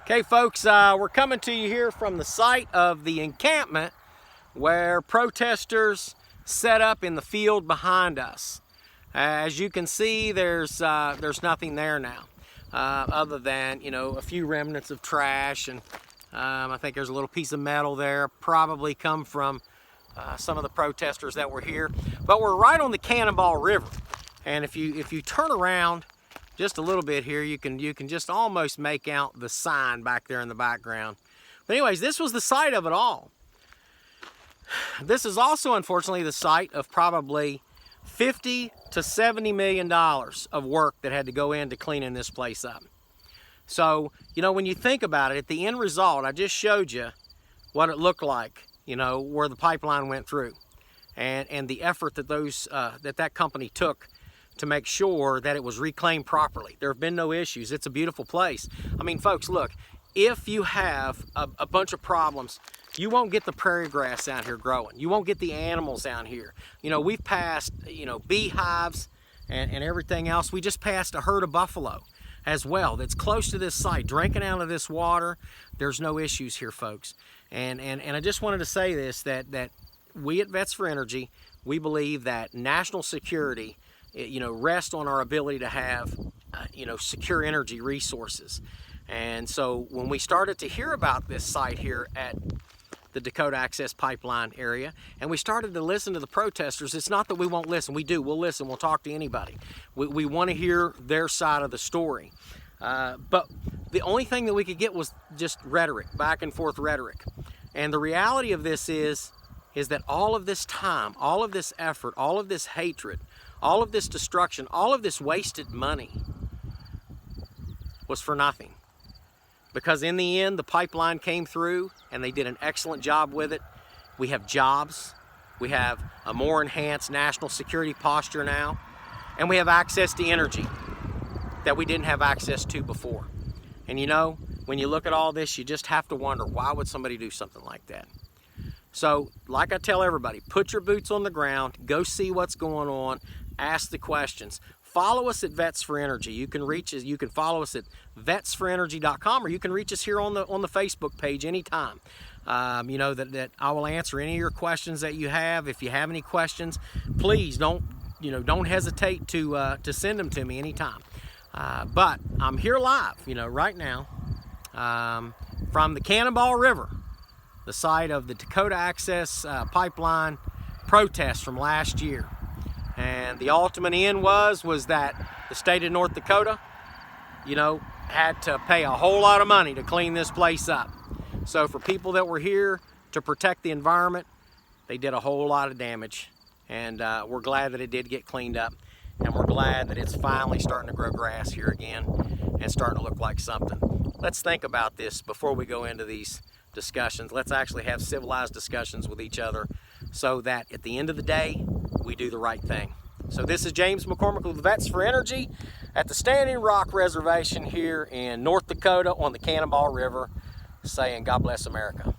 Okay folks, we're coming to you here from the site of the encampment where protesters set up in the field behind us. As you can see, there's nothing there now, other than, a few remnants of trash, and I think there's a little piece of metal there, probably come from some of the protesters that were here. But we're right on the Cannonball River, and if you turn around just a little bit here, you can just almost make out the sign back there in the background. But anyways, this was the site of it all. This is also, unfortunately, the site of probably $50 to $70 million of work that had to go into cleaning this place up. So, when you think about it, at the end result, I just showed you what it looked like, where the pipeline went through, and the effort that that company took to make sure that it was reclaimed properly. There have been no issues. It's a beautiful place. I mean, folks, look, if you have a bunch of problems, you won't get the prairie grass out here growing. You won't get the animals out here. We've passed, beehives and everything else. We just passed a herd of buffalo as well that's close to this site, drinking out of this water. There's no issues here, folks. And I just wanted to say this, that we at Vets for Energy, we believe that national security rest on our ability to have, secure energy resources. And so when we started to hear about this site here at the Dakota Access Pipeline area, and we started to listen to the protesters, it's not that we won't listen. We do. We'll listen. We'll talk to anybody. We want to hear their side of the story. But the only thing that we could get was just rhetoric, back and forth rhetoric. And the reality of this is that all of this time, all of this effort, all of this hatred, all of this destruction, all of this wasted money was for nothing. Because in the end, the pipeline came through and they did an excellent job with it. We have jobs, we have a more enhanced national security posture now, and we have access to energy that we didn't have access to before. And when you look at all this, you just have to wonder, why would somebody do something like that? So, like I tell everybody, put your boots on the ground, go see what's going on, ask the questions. Follow us at Vets for Energy. You can reach us. You can follow us at vetsforenergy.com, or you can reach us here on the Facebook page anytime. That I will answer any of your questions that you have. If you have any questions, please don't hesitate to send them to me anytime. But I'm here live, right now, from the Cannonball River, the site of the Dakota Access Pipeline protest from last year. And the ultimate end was that the state of North Dakota, had to pay a whole lot of money to clean this place up. So for people that were here to protect the environment, they did a whole lot of damage. And we're glad that it did get cleaned up. And we're glad that it's finally starting to grow grass here again and starting to look like something. Let's think about this before we go into these discussions. Let's actually have civilized discussions with each other so that at the end of the day, we do the right thing. So this is James McCormick with Vets for Energy at the Standing Rock Reservation here in North Dakota on the Cannonball River, saying God bless America.